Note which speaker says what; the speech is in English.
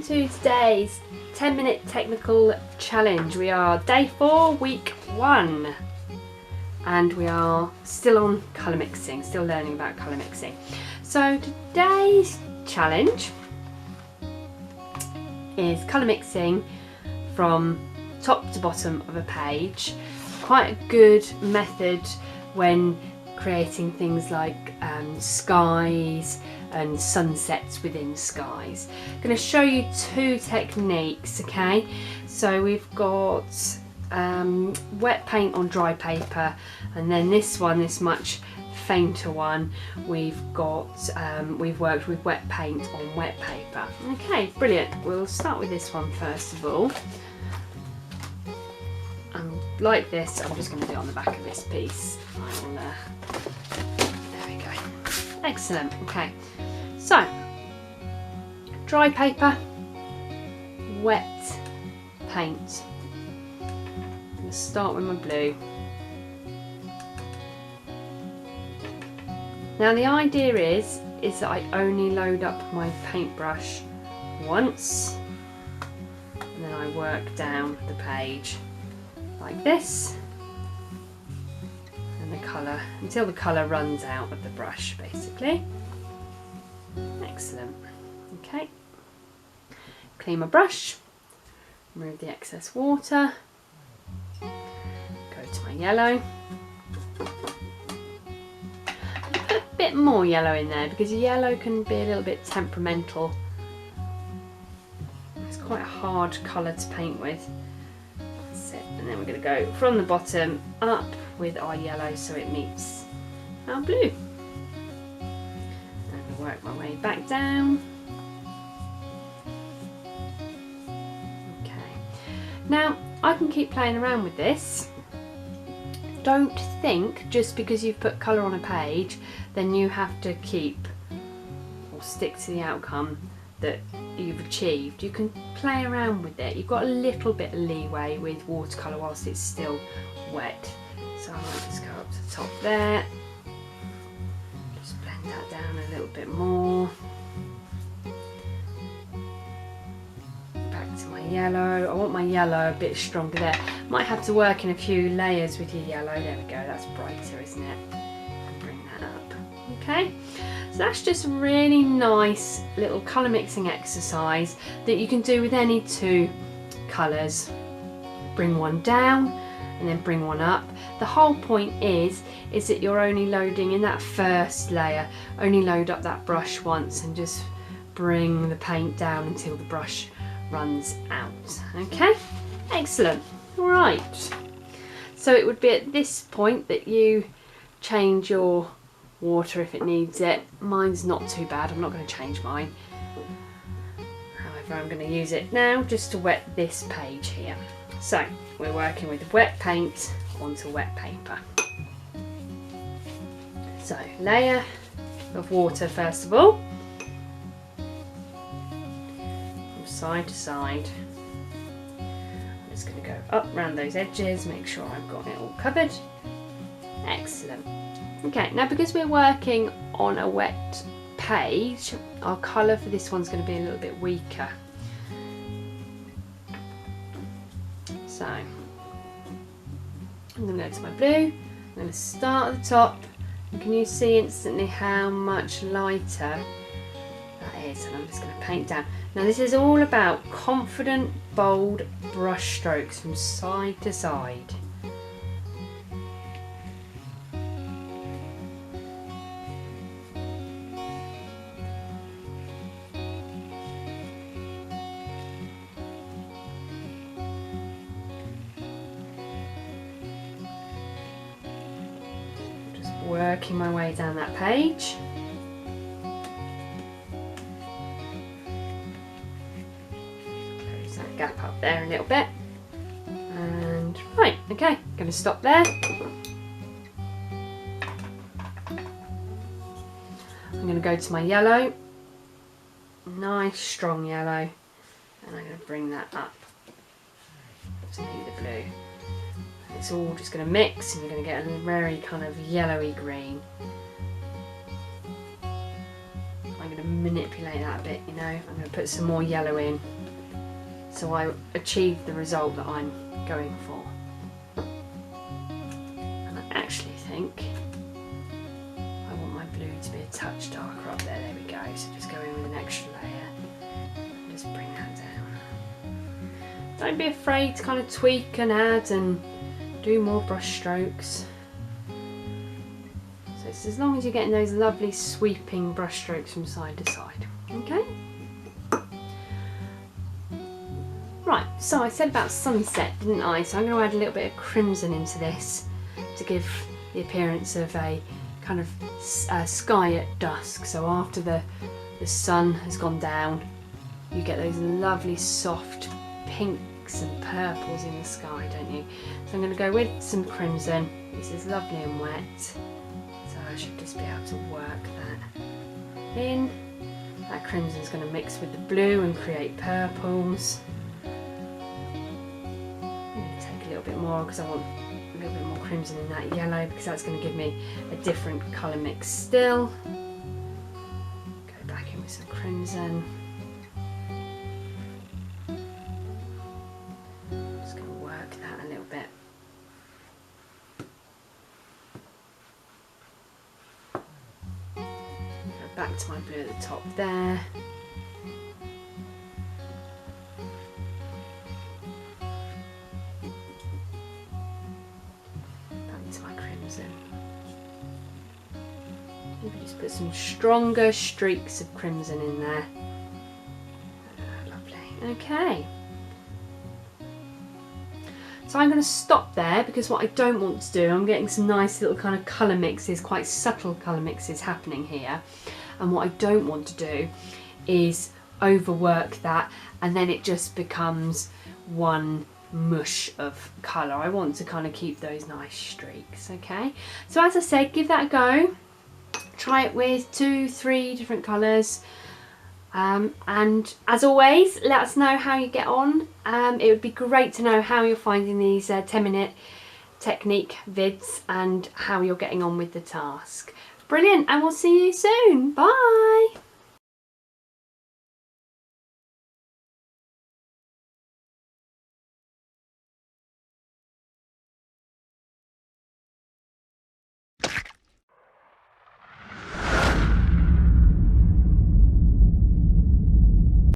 Speaker 1: to today's 10-minute technical challenge. We are day 4, week 1, and we are still on colour mixing, still learning about colour mixing. So today's challenge is colour mixing from top to bottom of a page. Quite a good method when creating things like skies and sunsets within skies. I'm going to show you 2 techniques, okay? So we've got wet paint on dry paper, and then this one, this much fainter one, we've got we've worked with wet paint on wet paper. Okay, brilliant. We'll start with this one first of all. Like this, I'm just going to do it on the back of this piece. There we go. Excellent. Okay, so dry paper, wet paint. I'm going to start with my blue. Now the idea is that I only load up my paintbrush once, and then I work down the page like this, and the colour, until the colour runs out of the brush basically. Excellent. Okay, clean my brush, remove the excess water, go to my yellow. Put a bit more yellow in there because yellow can be a little bit temperamental. It's quite a hard colour to paint with. And then we're going to go from the bottom up with our yellow so it meets our blue. And I'll work my way back down. Okay. Now I can keep playing around with this. Don't think just because you've put colour on a page then you have to keep or stick to the outcome that you've achieved. You can play around with it. You've got a little bit of leeway with watercolour whilst it's still wet. So I might just go up to the top there. Just blend that down a little bit more. Back to my yellow. I want my yellow a bit stronger there. Might have to work in a few layers with your yellow. There we go, that's brighter, isn't it? And bring that up. Okay. So that's just a really nice little colour mixing exercise that you can do with any 2 colours. Bring one down and then bring one up. The whole point is that you're only loading in that first layer, only load up that brush once and just bring the paint down until the brush runs out. Okay, excellent. All right, so it would be at this point that you change your water if it needs it. Mine's not too bad, I'm not going to change mine. However, I'm going to use it now just to wet this page here. So we're working with wet paint onto wet paper. So layer of water first of all, from side to side. I'm just going to go up around those edges, make sure I've got it all covered. Excellent. Okay, now because we're working on a wet page, our colour for this one's going to be a little bit weaker. So I'm going to go to my blue, I'm going to start at the top, and can you see instantly how much lighter that is? And I'm just going to paint down. Now this is all about confident, bold brush strokes from side to side. Working my way down that page. Close that gap up there a little bit. And right, okay, going to stop there. I'm going to go to my yellow, nice strong yellow, and I'm going to bring that up to meet the blue. It's all just going to mix and you're going to get a very kind of yellowy green. I'm going to manipulate that a bit, you know. I'm going to put some more yellow in so I achieve the result that I'm going for. And I actually think I want my blue to be a touch darker up there. There we go. So just go in with an extra layer and just bring that down. Don't be afraid to kind of tweak and add and do more brush strokes. So it's as long as you're getting those lovely sweeping brush strokes from side to side. Okay? Right, so I said about sunset, didn't I? So I'm going to add a little bit of crimson into this to give the appearance of a kind of sky at dusk. So after the sun has gone down, you get those lovely soft pinks and purples in the sky, don't you? So I'm going to go with some crimson. This is lovely and wet, so I should just be able to work that in. That crimson is going to mix with the blue and create purples. I'm going to take a little bit more because I want a little bit more crimson in that yellow, because that's going to give me a different colour mix still. Go back in with some crimson. Just going to work that a little bit. Go back to my blue at the top there. Maybe just put some stronger streaks of crimson in there. Lovely. Okay. So I'm going to stop there, because what I don't want to do, I'm getting some nice little kind of colour mixes, quite subtle colour mixes happening here. And what I don't want to do is overwork that and then it just becomes one mush of colour. I want to kind of keep those nice streaks, okay? So as I said, give that a go. Try it with 2-3 different colours. And as always, let us know how you get on. It would be great to know how you're finding these 10-minute technique vids and how you're getting on with the task. Brilliant, and we'll see you soon. Bye!